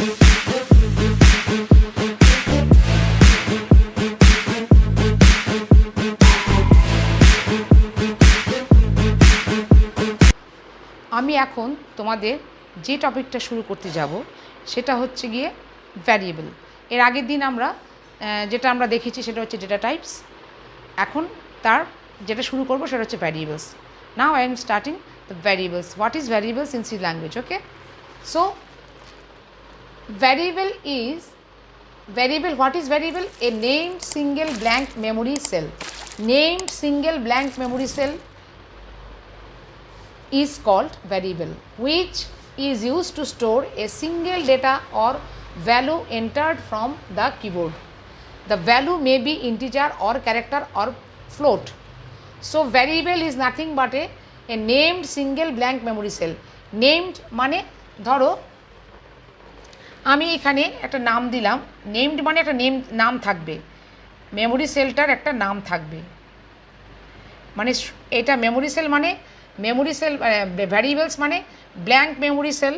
আমি এখন তোমাদের যে টপিকটা শুরু করতে যাব সেটা হচ্ছে গিয়ে ভ্যারিয়েবল। এর আগের দিন আমরা যেটা আমরা দেখেছি সেটা হচ্ছে ডেটা টাইপস। এখন তার যেটা শুরু করব সেটা হচ্ছে variables. Now I am starting the variables. What is variables in C language? Okay, so variable is variable. What is variable? A named single blank memory cell. Named single blank memory cell is called variable, which is used to store a single data or value entered from the keyboard. The value may be integer or character or float. So variable is nothing but a named single blank memory cell. Named মানে ধরো আমি এখানে একটা নাম দিলাম, named মানে একটা নাম থাকবে, মেমোরি সেলটার একটা নাম থাকবে, মানে এটা মেমোরি সেল মানে মেমোরি সেল, ভ্যারিয়েবলস মানে blank memory cell.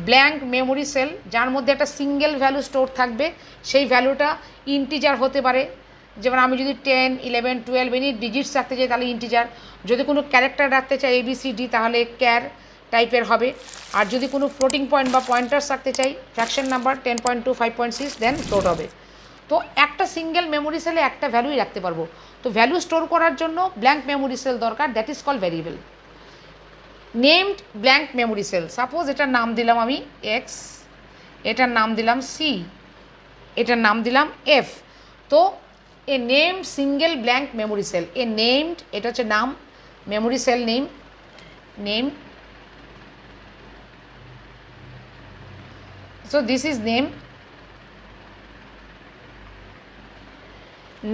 Blank memory cell যার মধ্যে একটা সিঙ্গেল ভ্যালু স্টোর থাকবে, সেই ভ্যালুটা ইন্টিজার হতে পারে। যেমন আমি যদি 10, 11, 12 এনি ডিজিটস রাখতে চাই তাহলে ইন্টিজার, যদি কোনো ক্যারেক্টার রাখতে চাই ABCD তাহলে ক্যার টাইপের হবে, আর যদি কোনো ফ্লোটিং পয়েন্ট বা পয়েন্টার্স রাখতে চাই ফ্র্যাকশন নাম্বার 10.2, 5.6 দেন ফ্লোট হবে। তো একটা সিঙ্গেল মেমোরি সেলে একটা ভ্যালুই রাখতে পারবো। তো ভ্যালু স্টোর করার জন্য ব্ল্যাঙ্ক মেমোরি সেল দরকার, that is call variable. Named blank memory cell, suppose এটার নাম দিলাম আমি X, এটার নাম দিলাম C, এটার নাম দিলাম F। তো a named single blank memory cell, a named, এটা হচ্ছে নাম, memory cell name. So this is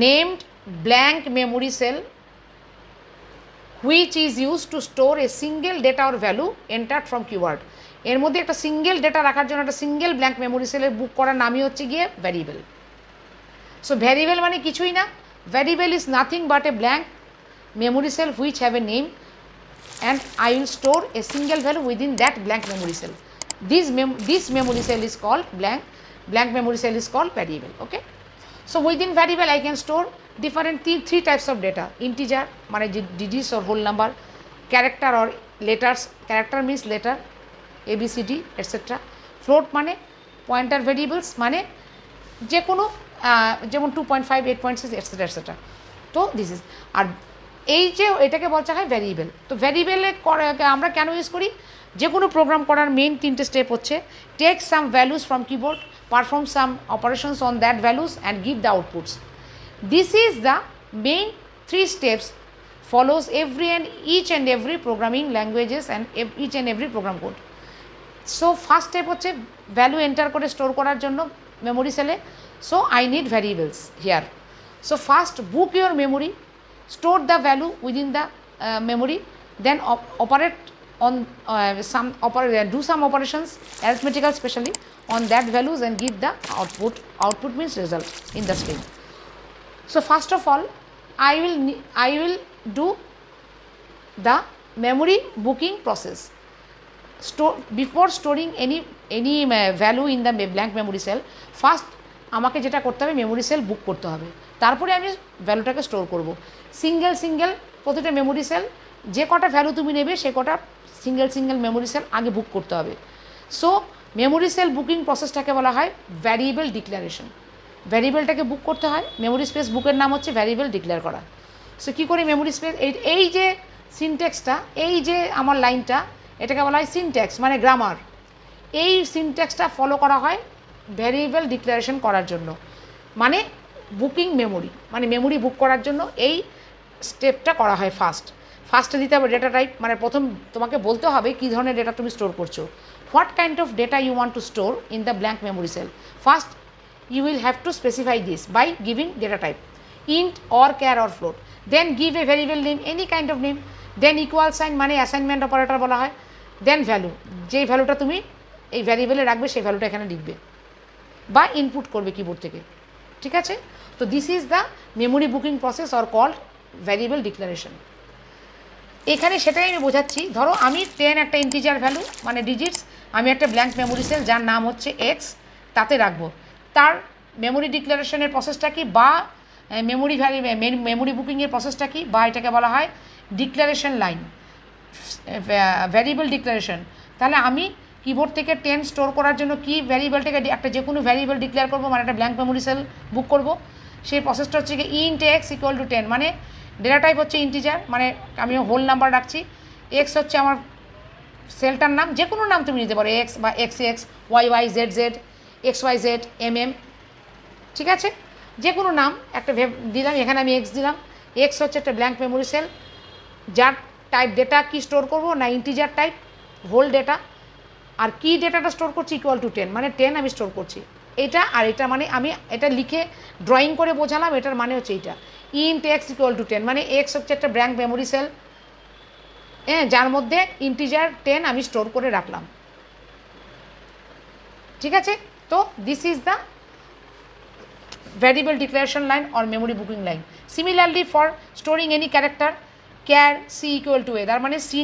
named blank memory cell which is used to store a single data or value entered from keyword. এর মধ্যে একটা single data রাখার জন্য একটা single blank memory সেলের বুক করার নামই হচ্ছে গিয়ে ভ্যারিয়েবল। সো ভ্যারিয়েবল মানে কিছুই না, variable is nothing but a blank memory cell which have a name and I will store a single value within that blank memory cell. This memory cell is called blank memory cell is called variable. Okay, so within variable I can store different three types of data: integer মানে digits or whole number, character or letters, character means letter ABCD etc. float মানে pointer variables মানে যে কোনো যেমন 2.5, 8.6 etc etc. তো this is, আর এই যে এটাকে বলতে হয় ভ্যারিয়েবল। তো ভ্যারিয়েবলে আমরা কেন ইউজ করি? যে কোনো প্রোগ্রাম করার মেইন তিনটে স্টেপ হচ্ছে take some values from keyboard, perform some operations on that values and give the outputs. This is the main 3 steps follows each and every programming languages and each and every program code. So first step হচ্ছে value enter করে store করার জন্য memory সেলে। So I need variables here. So first book your memory, store the value within the memory, then operate on do some operations, arithmetical especially, on that values and give the output. Output means result in the string. So first of all I will do the memory booking process. Before storing any value in the blank memory cell, first আমাকে যেটা করতে হবে memory sell বুক করতে হবে, তারপরে আমি ভ্যালুটাকে store করব। Single প্রতিটা মেমোরি সেল যে কটা ভ্যালু তুমি নেবে সে কটা সিঙ্গেল মেমোরি সেল আগে বুক করতে হবে। সো মেমোরি সেল বুকিং প্রসেসটাকে বলা হয় ভ্যারিয়েবল ডিক্লারেশন। ভ্যারিয়েবলটাকে বুক করতে হয়, মেমোরি স্পেস বুকের নাম হচ্ছে ভ্যারিয়েবল ডিক্লেয়ার করা। সো কী করে মেমোরি স্পেস, এই যে সিনট্যাক্সটা, এই যে আমার লাইনটা, এটাকে বলা হয় সিনট্যাক্স মানে গ্রামার। এই সিনট্যাক্সটা ফলো করা হয় ভ্যারিয়েবল ডিক্লারেশন করার জন্য, মানে বুকিং মেমোরি, মানে মেমোরি বুক করার জন্য এই স্টেপটা করা হয়। ফার্স্টে দিতে হবে ডেটা টাইপ, মানে প্রথম তোমাকে বলতে হবে কী ধরনের ডেটা তুমি স্টোর করছো, what kind of data you want to store in the blank memory cell. First you will have to specify this by giving data type int or char or float, then give a variable name, any kind of name, then equal sign মানে assignment operator বলা হয়, দেন value, যেই ভ্যালুটা তুমি এই ভ্যারিয়েবলে রাখবে সেই ভ্যালুটা এখানে লিখবে বা ইনপুট করবে কিবোর্ড থেকে। ঠিক আছে, তো this is the memory booking process or called variable declaration. এখানে সেটাই আমি বোঝাচ্ছি। ধরো আমি 10 একটা ইন্টিজার ভ্যালু মানে ডিজিটস আমি একটা ব্ল্যাঙ্ক মেমোরি সেল যার নাম হচ্ছে এক্স তাতে রাখবো। তার মেমোরি ডিক্লারেশনের প্রসেসটা কি বা মেমোরি বুকিংয়ের প্রসেসটা কি বা এটাকে বলা হয় ডিক্লারেশন লাইন, ভ্যারিয়েবল ডিক্লারেশন। তাহলে আমি কিবোর্ড থেকে 10 স্টোর করার জন্য কি ভ্যারিয়েবলটাকে একটা যে কোনো ভ্যারিয়েবল ডিক্লেয়ার করবো, মানে একটা ব্ল্যাঙ্ক মেমোরি সেল বুক করবো। সেই প্রসেসটা হচ্ছে কি ইন্ট এক্স ইকুয়াল টু 10, মানে ডেটা টাইপ হচ্ছে ইন্টিজার, মানে আমি হোল নাম্বার রাখছি। এক্স হচ্ছে আমার সেলটার নাম, যে কোনো নাম তুমি নিতে পারো, এক্স বা x x, y y, z z, x y z, m m, ঠিক আছে, যে কোনো নাম একটা দিলাম। এখানে আমি এক্স দিলাম। এক্স হচ্ছে একটা ব্ল্যাঙ্ক মেমোরি সেল যার টাইপ ডেটা কি স্টোর করবো না ইন্টিজার টাইপ হোল ডেটা, আর কি ডেটাটা স্টোর করছি ইকুয়াল টু 10, মানে 10 আমি স্টোর করছি। এটা আর এটা মানে আমি এটা লিখে ড্রয়িং করে বোঝালাম, এটার মানে হচ্ছে এইটা ইন্ট এক্স ইকুয়াল টু 10, মানে এক্স হচ্ছে একটা ব্ল্যাঙ্ক মেমোরি সেল যার মধ্যে ইন্টিজার 10 আমি স্টোর করে রাখলাম, ঠিক আছে। তো this is the variable declaration line or memory booking line. Similarly for storing any character, char c equal to a, তার মানে সি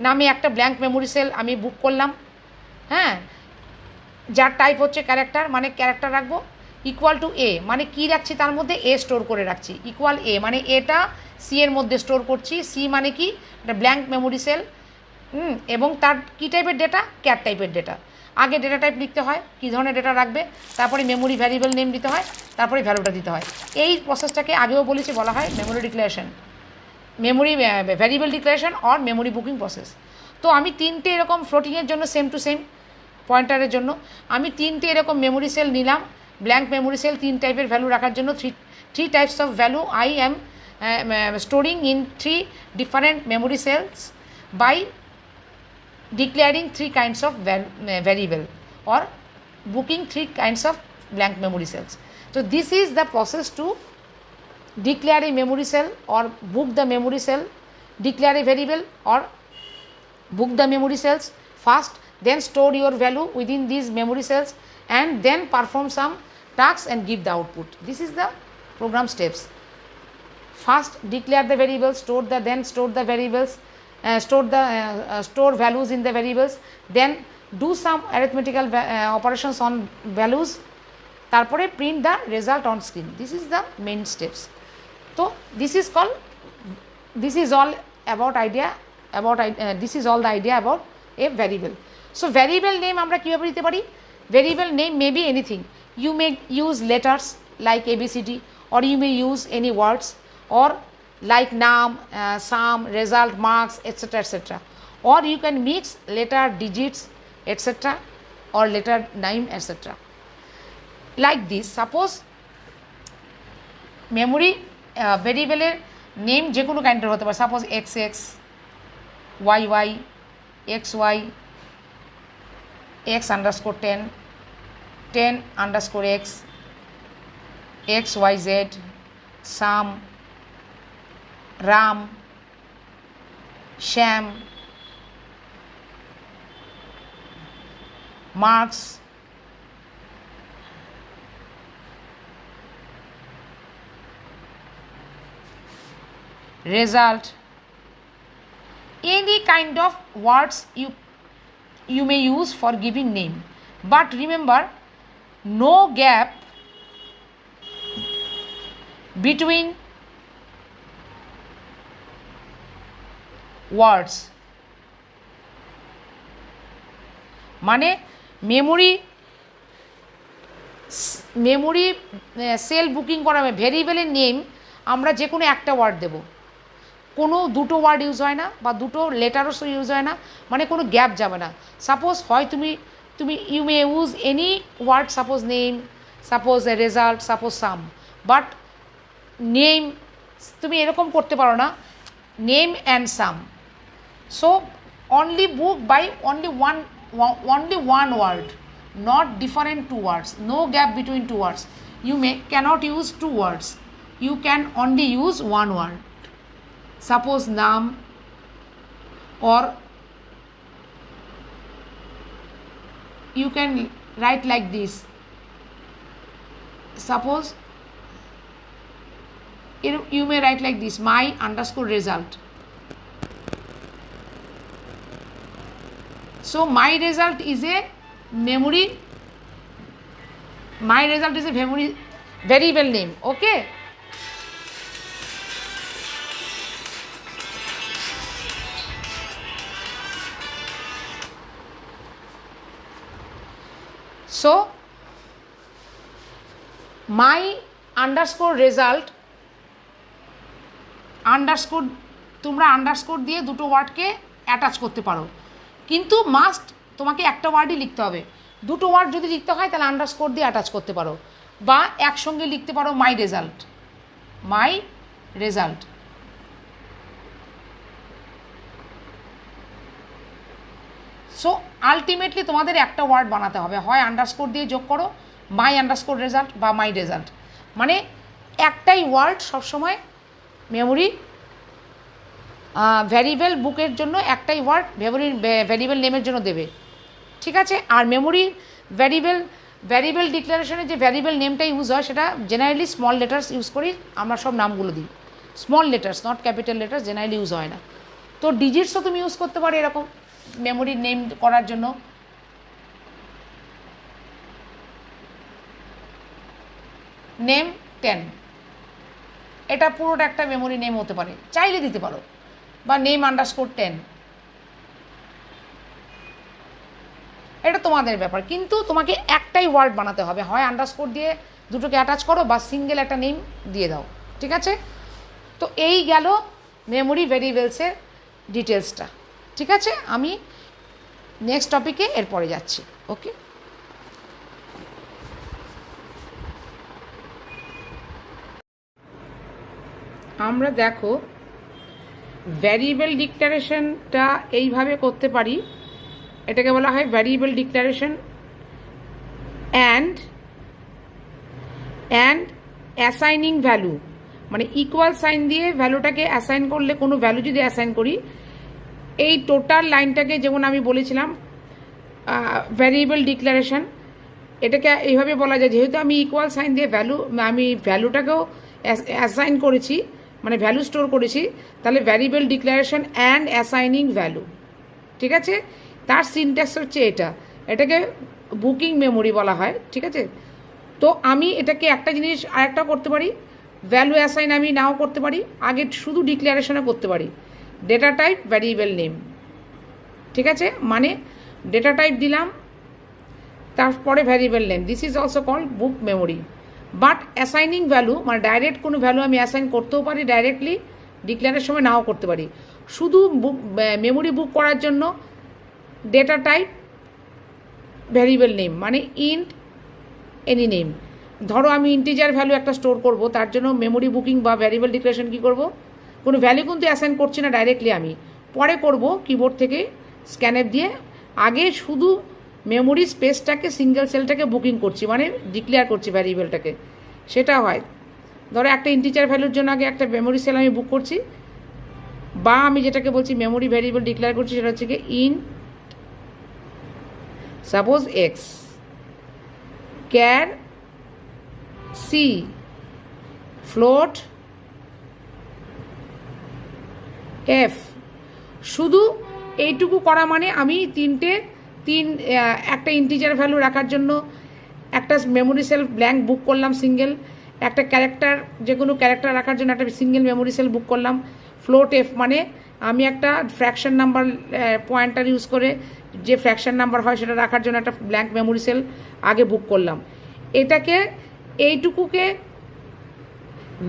নামে একটা ব্ল্যাঙ্ক মেমোরি সেল আমি বুক করলাম, হ্যাঁ, যার টাইপ হচ্ছে ক্যারেক্টার, মানে ক্যারেক্টার রাখবো, ইকুয়াল টু এ, মানে কী রাখছি তার মধ্যে এ স্টোর করে রাখছি, ইকুয়াল এ মানে এটা সি এর মধ্যে স্টোর করছি। সি মানে কি একটা ব্ল্যাঙ্ক মেমোরি সেল, এবং তার কী টাইপের ডেটা, ক্যার টাইপের ডেটা। আগে ডেটা টাইপ লিখতে হয় কী ধরনের ডেটা রাখবে, তারপরে মেমোরি ভ্যারিয়েবল নেম দিতে হয়, তারপরে ভ্যালুটা দিতে হয়। এই প্রসেসটাকে আগেও বলেছি বলা হয় memory declaration, memory variable declaration or memory booking process. তো আমি তিনটে এরকম ফ্লোটিংয়ের জন্য সেম টু সেম পয়েন্টারের জন্য আমি তিনটে এরকম মেমোরি সেল নিলাম, ব্ল্যাঙ্ক মেমোরি সেল 3 টাইপের ভ্যালু রাখার জন্য three types of value I am storing in 3 different memory cells by declaring 3 kinds of variable or booking 3 kinds of blank memory cells. So this is the process to declare a memory cell or book the memory cell, declare a variable or book the memory cells first, then store your value within these memory cells and then perform some tasks and give the output. This is the program steps. First declare the variables, then store the variables, store values in the variables, then do some arithmetical operations on values, তারপরে print the result on screen. This is the main steps. So this is all about idea about this is all the idea about a variable. So variable name আমরা কিভাবে দিতে পারি? Variable name may be anything. You may use letters like ABCD, or you may use any words, or like name, sum, result, marks, etc., etc., or you can mix letter, digits, etc., or letter, name, etc. Like this, suppose memory variable name যে কোনো কাইন্ডের হতে পারে, suppose x x, y y, x y, x underscore 10, 10 underscore x, x y z, sum, Ram, Shyam, marks, result, any kind of words you may use for giving name, but remember no gap between words, মানে memory sell booking করা ভেরিয়েবলের name আমরা যে কোনো একটা word দেব, কোনো দুটো word use হয় না বা দুটো লেটারও ইউজ হয় না, মানে কোনো গ্যাপ যাবে না। সাপোজ হয় তুমি you may use any word, suppose name, suppose result, suppose sum, but name তুমি এরকম করতে পারো না, name and sum. So only book by only one word, not different two words, no gap between two words. You cannot use two words, you can only use one word. Suppose name, or you can write like this, suppose You may write like this, my underscore result. So my result is a memory, my result is a memory variable name. Okay, so my underscore result underscore, তোমরা underscore দিয়ে দুটো ওয়ার্ডকে attach করতে পারো, কিন্তু must তোমাকে একটা ওয়ার্ডই লিখতে হবে। দুটো ওয়ার্ড যদি লিখতে হয় তাহলে আন্ডারস্কোর দিয়ে অ্যাটাচ করতে পারো, বা একসঙ্গে লিখতে পারো মাই রেজাল্ট, মাই রেজাল্ট। সো আলটিমেটলি তোমাদের একটা ওয়ার্ড বানাতে হবে, হয় আন্ডারস্কোর দিয়ে যোগ করো মাই আন্ডারস্কোর রেজাল্ট বা মাই রেজাল্ট, মানে একটাই ওয়ার্ড সবসময় মেমোরি ভ্যারিয়েবল বুকের জন্য একটাই ওয়ার্ড ভ্যারিয়েবল নেমের জন্য দেবে, ঠিক আছে। আর মেমোরি ভ্যারিয়েবল ডিক্লারেশনে যে ভ্যারিয়েবল নেমটা ইউজ হয় সেটা জেনারেলি স্মল লেটার্স ইউজ করি আমরা, সব নামগুলো দিই small letters, not capital letters generally use হয় না। তো ডিজিটসও তুমি ইউজ করতে পারো এরকম মেমোরি নেম করার জন্য। নেম 10, এটা পুরোটা একটা মেমোরি নেম হতে পারে, চাইলে দিতে পারো, বা নেম আন্ডারস্কোর 10, এটা তোমাদের ব্যাপার, কিন্তু তোমাকে একটাই ওয়ার্ড বানাতে হবে, হয় আন্ডারস্কোর দিয়ে দুটোকে অ্যাটাচ করো বা সিঙ্গেল একটা নেম দিয়ে দাও, ঠিক আছে। তো এই গেল মেমোরি ভ্যারিয়েবলসের ডিটেলসটা, ঠিক আছে। আমি নেক্সট টপিকে এরপরে যাচ্ছি। ওকে, আমরা দেখো ভ্যারিয়েবল ডিক্লারেশনটা এইভাবে করতে পারি, এটাকে বলা হয় variable declaration and assigning value, মানে ইকুয়াল সাইন দিয়ে ভ্যালুটাকে অ্যাসাইন করলে, কোনো ভ্যালু যদি অ্যাসাইন করি, এই টোটাল লাইনটাকে যেমন আমি বলেছিলাম ভ্যারিয়েবল ডিক্লারেশন, এটাকে এইভাবে বলা যায়, যেহেতু আমি ইকুয়াল সাইন দিয়ে আমি ভ্যালুটাকেও অ্যাসাইন করেছি, মানে ভ্যালু স্টোর করেছি, তাহলে variable declaration and assigning value, ঠিক আছে। তার সিনট্যাক্স হচ্ছে এটাকে বুকিং মেমোরি বলা হয়, ঠিক আছে। তো আমি এটাকে একটা জিনিস আরেকটা করতে পারি, ভ্যালু অ্যাসাইন আমি নাও করতে পারি, আগে শুধু ডিক্লারেশনে করতে পারি, ডেটা টাইপ ভ্যারিয়েবল নেম, ঠিক আছে, মানে ডেটা টাইপ দিলাম তারপরে variable name, this is also called book memory. But assigning value মানে ডাইরেক্ট কোনো ভ্যালু আমি অ্যাসাইন করতেও পারি ডাইরেক্টলি, ডিক্লারের সময় নাও করতে পারি। শুধু মেমোরি বুক করার জন্য ডেটা টাইপ ভ্যারিয়েবল নেম, মানে ইন্ট এনি নেম। ধরো আমি ইন্টিজার ভ্যালু একটা স্টোর করব, তার জন্য মেমোরি বুকিং বা ভ্যারিয়েবল ডিক্লারেশন কী করব, কোনো ভ্যালু কিন্তু অ্যাসাইন করছি না ডাইরেক্টলি, আমি পরে করব কিবোর্ড থেকে স্ক্যানার দিয়ে। আগে শুধু মেমোরি স্পেসটাকে, সিঙ্গেল সেলটাকে বুকিং করছি, মানে ডিক্লেয়ার করছি ভ্যারিয়েবলটাকে, সেটা হয়। ধরো একটা ইন্টিজার ভ্যালুর জন্য আগে একটা মেমোরি সেল আমি বুক করছি, বা আমি যেটাকে বলছি মেমোরি ভ্যারিয়েবল ডিক্লেয়ার করছি, সেটা হচ্ছে কি in suppose x char c float f. শুধু এইটুকু করা মানে আমি একটা ইন্টিজার ভ্যালু রাখার জন্য একটা মেমোরি সেল ব্ল্যাঙ্ক বুক করলাম সিঙ্গেল, একটা ক্যারেক্টার, যে কোনো ক্যারেক্টার রাখার জন্য একটা সিঙ্গেল মেমোরি সেল বুক করলাম। ফ্লোট এফ মানে আমি একটা ফ্র্যাকশন নাম্বার পয়েন্টার ইউজ করে যে ফ্র্যাকশন নাম্বার হয় সেটা রাখার জন্য একটা ব্ল্যাঙ্ক মেমোরি সেল আগে বুক করলাম। এইটুকুকে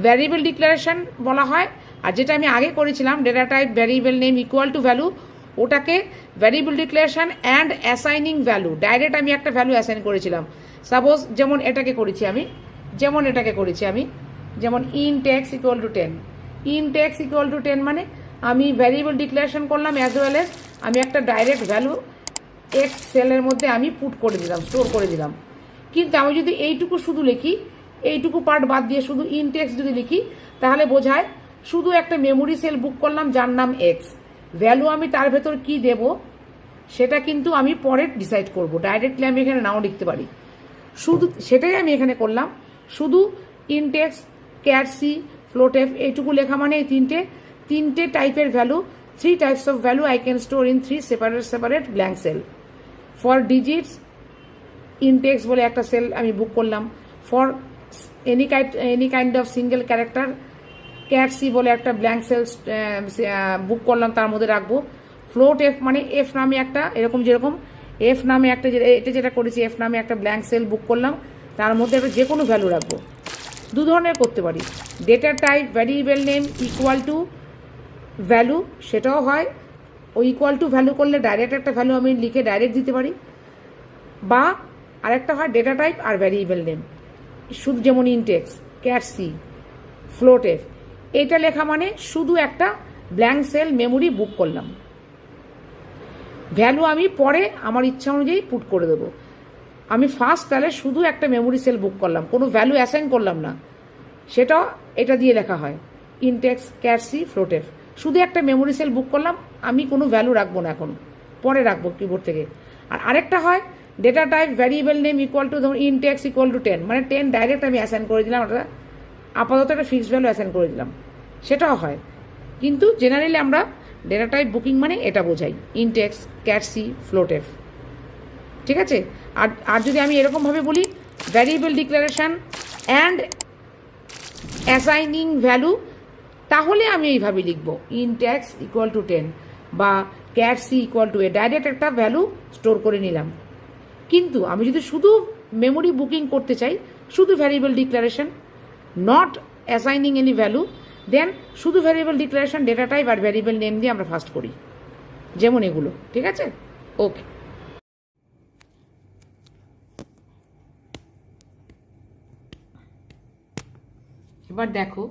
ভ্যারিয়েবল ডিক্লারেশন বলা হয়। আর যেটা আমি আগে করেছিলাম data type variable name equal to value, ওটাকে variable declaration and assigning value, direct আমি একটা ভ্যালু অ্যাসাইন করেছিলাম। সাপোজ যেমন এটাকে করেছি আমি, যেমন int x equal to 10, int x equal to 10 মানে আমি ভ্যারিয়েবল ডিক্লারেশন করলাম অ্যাজ ওয়েল এজ আমি একটা ডাইরেক্ট ভ্যালু এক্স সেলের মধ্যে আমি পুট করে দিলাম, স্টোর করে দিলাম। কিন্তু আমি যদি এইটুকু শুধু লিখি, এইটুকু পার্ট বাদ দিয়ে শুধু ইন্ট এক্স যদি লিখি, তাহলে বোঝায় শুধু একটা মেমোরি সেল বুক করলাম যার নাম এক্স, ভ্যালু আমি তার ভেতর কি দেব সেটা কিন্তু আমি পরে ডিসাইড করব, ডাইরেক্টলি আমি এখানে নাও লিখতে পারি। শুধু সেটাই আমি এখানে করলাম, শুধু int x char c float f, এইটুকু লেখা মানে এই তিনটে টাইপের value, 3 types of value I can store in 3 separate blank cell. For digits int x বলে একটা সেল আমি বুক করলাম। For any kind of single character ক্যাট সি বলে একটা ব্ল্যাঙ্ক সেল বুক করলাম, তার মধ্যে রাখবো। ফ্লোট এফ মানে এফ নামে একটা, এরকম যেরকম এফ নামে একটা, এটা যেটা করেছি এফ নামে একটা ব্ল্যাঙ্ক সেল বুক করলাম, তার মধ্যে একটা যে কোনো ভ্যালু রাখবো। দু ধরনের করতে পারি, data type variable name equal to value, সেটাও হয়। ওই ইকুয়াল টু ভ্যালু করলে ডাইরেক্ট একটা ভ্যালু আমি লিখে ডাইরেক্ট দিতে পারি, বা আরেকটা হয় ডেটা টাইপ আর ভ্যারিয়েবল নেম শুধু, যেমন ইনটেক্স, ক্যাট সি, ফ্লোট এফ। এইটা লেখা মানে শুধু একটা ব্ল্যাঙ্ক সেল মেমোরি বুক করলাম, ভ্যালু আমি পরে আমার ইচ্ছা অনুযায়ী পুট করে দেবো। আমি ফার্স্ট তাহলে শুধু একটা মেমোরি সেল বুক করলাম, কোনো ভ্যালু অ্যাসাইন করলাম না, সেটাও এটা দিয়ে লেখা হয় ইনটেক্স, ক্যাট সি, ফ্লোট এফ। শুধু একটা মেমোরি সেল বুক করলাম, আমি কোনো ভ্যালু রাখবো না, এখন পরে রাখবো কিবোর্ড থেকে। আর আরেকটা হয় data type variable name equal two, ধরুন ইনটেক্স ইকুয়াল টু 10, মানে 10 ডাইরেক্ট আমি অ্যাসাইন করে দিলাম, ওটা আপাতত একটা ফিক্সড ভ্যালু অ্যাসাইন করে দিলাম, সেটাও হয়। কিন্তু জেনারেলি আমরা ডেটা টাইপ বুকিং মানে এটা বোঝাই, ইনটেক্স, ক্যাট সি, ফ্লোট এফ। ঠিক আছে। আর যদি আমি এরকমভাবে বলি variable declaration and assigning value, তাহলে আমি এইভাবে লিখবো ইনটেক্স ইকুয়াল টু 10 বা ক্যাট c equal to a, direct একটা ভ্যালু স্টোর করে নিলাম। কিন্তু আমি যদি শুধু মেমোরি বুকিং করতে চাই, শুধু variable declaration, not assigning any value, then শুধু ভ্যারিয়েবল ডিক্লারেশন, ডেটা টাইপ আর ভ্যারিয়েবল নেম দিয়ে আমরা ফার্স্ট করি, যেমন এগুলো। ঠিক আছে, ওকে। এবার দেখো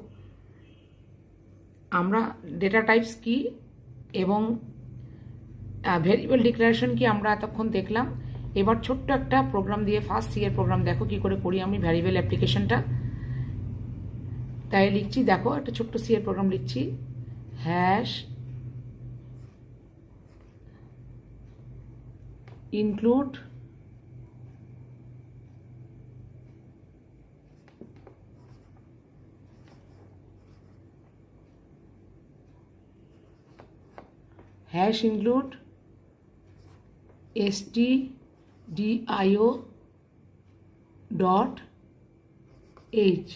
আমরা ডেটা টাইপস কি এবং ভ্যারিয়েবল ডিক্লারেশন কি আমরা এতক্ষণ দেখলাম। এবার ছোট্ট একটা প্রোগ্রাম দিয়ে, ফার্স্ট সি এর প্রোগ্রাম দেখো কি করে করি আমি ভ্যারিয়েবল অ্যাপ্লিকেশনটা। তাই লিখছি, দেখো একটা ছোট্ট সি এর প্রোগ্রাম লিখছি, hash include stdio dot h.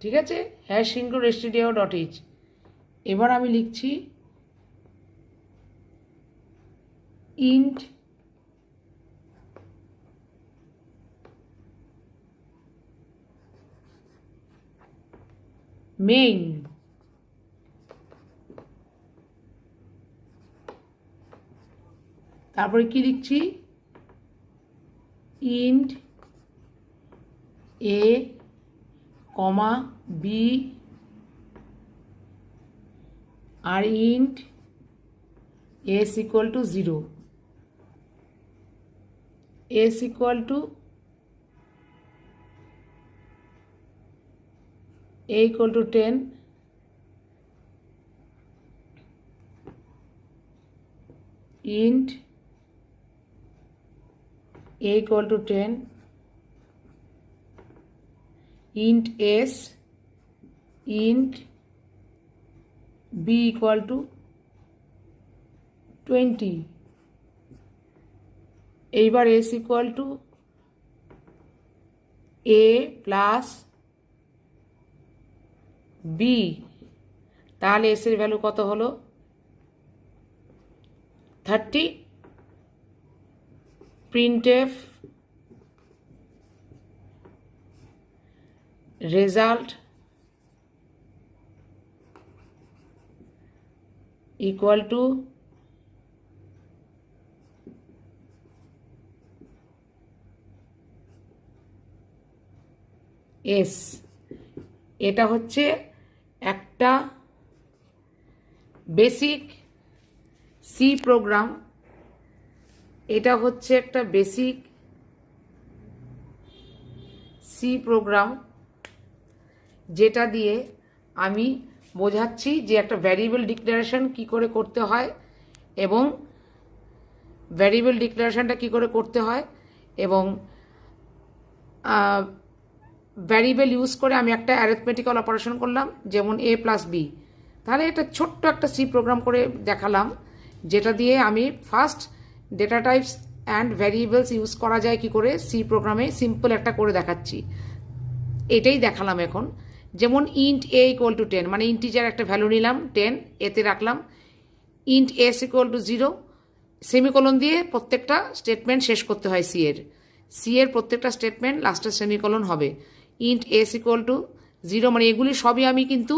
ঠিক আছে, hash include stdio dot h. এবার আমি লিখছি ইন্ট মেইন, তারপরে কি লিখছি ইন্ট এ কমা বি আর int s equal to 0, s equal to a equal to 10, int a equal to 10, int s, int b equal to 20, এইবার s equal to a plus b, তাহলে s এর value কত হলো 30, printf result equal to s। এটা হচ্ছে একটা basic C program, এটা হচ্ছে একটা বেসিক সি প্রোগ্রাম, যেটা দিয়ে আমি বোঝাচ্ছি যে একটা ভ্যারিয়েবল ডিক্লারেশন কি করে করতে হয় এবং ভ্যারিয়েবল ডিক্লারেশনটা কি করে করতে হয় এবং ভ্যারিয়েবল ইউজ করে আমি একটা অ্যারিথমেটিক্যাল অপারেশন করলাম, যেমন a প্লাস বি। তাহলে এটা ছোট্ট একটা সি প্রোগ্রাম করে দেখালাম, যেটা দিয়ে আমি first data types and variables use করা যায় কি করে সি প্রোগ্রামে সিম্পল একটা করে দেখাচ্ছি। এটাই দেখালাম এখন। যেমন ইন্ট এ ইকুয়াল টু 10, মানে ইন্টিজার একটা ভ্যালু নিলাম 10, এতে রাখলাম। Int s equal to 0, semicolon দিয়ে প্রত্যেকটা স্টেটমেন্ট শেষ করতে হয় সি এর প্রত্যেকটা স্টেটমেন্ট লাস্টে সেমিকোলন হবে। ইন্ট এস ইকুয়াল টু 0, মানে এগুলি সবই আমি কিন্তু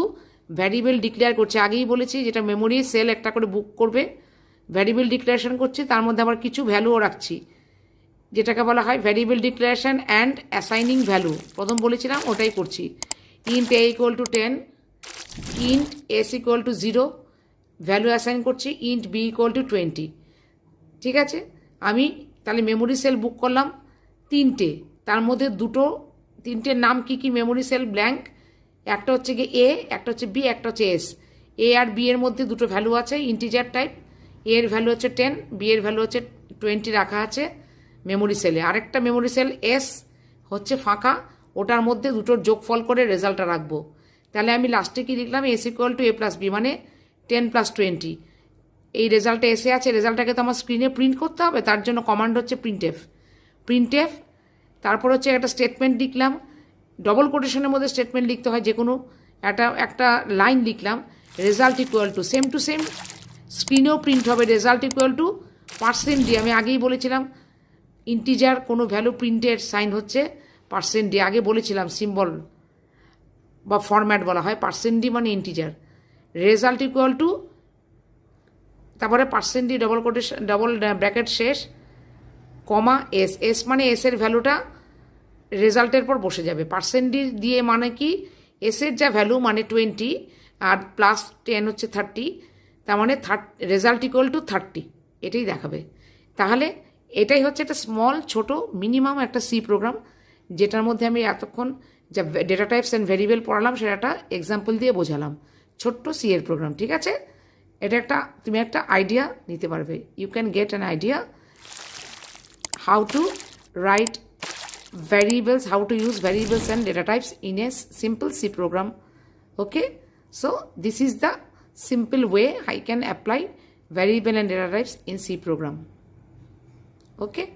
ভ্যারিয়েবল ডিক্লেয়ার করছি। আগেই বলেছি যেটা মেমোরি সেল একটা করে বুক করবে, ভ্যারিয়েবল ডিক্লারেশন করছি, তার মধ্যে আবার কিছু ভ্যালুও রাখছি, যেটাকে বলা হয় variable declaration and assigning value. প্রথম বলেছিলাম ওটাই করছি। Int A equal to 10, int s equal to 0, value assign করছি ইন্ট বি ইকুয়াল টু 20। ঠিক আছে, আমি তাহলে মেমোরি সেল বুক করলাম 3টে, তার মধ্যে তিনটের নাম কি কি মেমোরি সেল ব্ল্যাঙ্ক, একটা হচ্ছে গিয়ে এ, একটা হচ্ছে বি, একটা হচ্ছে এস। এ আর বি এর মধ্যে দুটো ভ্যালু আছে ইন্টিজার টাইপ, এ এর ভ্যালু হচ্ছে 10, বি এর ভ্যালু হচ্ছে 20 রাখা আছে মেমোরি সেলে। আরেকটা মেমোরি সেল এস হচ্ছে ফাঁকা, ওটার মধ্যে দুটোর যোগফল করে রেজাল্টটা রাখবো। তাহলে আমি লাস্টে কি লিখলাম, s equal to a plus b, মানে 10 প্লাস 20। এই রেজাল্টটা এসে আছে, রেজাল্টটাকে তো আমার স্ক্রিনে প্রিন্ট করতে হবে, তার জন্য কমান্ড হচ্ছে প্রিন্টএফ। তারপর হচ্ছে একটা স্টেটমেন্ট লিখলাম, ডবল কোটেশনের মধ্যে স্টেটমেন্ট লিখতে হয়, যে কোনো একটা লাইন লিখলাম, রেজাল্ট ইকুয়াল টু সেম স্ক্রিনেও প্রিন্ট হবে, রেজাল্ট ইকুয়াল টু %d। আমি আগেই বলেছিলাম ইন্টিজার কোনো ভ্যালু প্রিন্টের সাইন হচ্ছে %d, আগে বলেছিলাম সিম্বল বা ফরম্যাট বলা হয়, %d মানে ইন্টিজার। রেজাল্ট ইকুয়াল টু, তারপরে %d double quotation double bracket শেষ, কমা এস মানে এসের ভ্যালুটা রেজাল্টের পর বসে যাবে। %d দিয়ে মানে কি, এসের যা ভ্যালু মানে 20 আর প্লাস 10 হচ্ছে 30, তার মানে রেজাল্ট ইকুয়াল টু 30, এটাই দেখাবে। তাহলে এটাই হচ্ছে একটা স্মল ছোট মিনিমাম একটা সি প্রোগ্রাম, যেটার মধ্যে আমি এতক্ষণ যা ডেটা টাইপস অ্যান্ড ভেরিয়েবল পড়ালাম সেটা এক্সাম্পল দিয়ে বোঝালাম, ছোট্ট সি এর প্রোগ্রাম। ঠিক আছে, এটা তুমি একটা আইডিয়া নিতে পারবে, you can get an idea how to write variables, how to use variables and data types in a simple C program. Okay, so this is the simple way I can apply variable and data types in C program. Okay.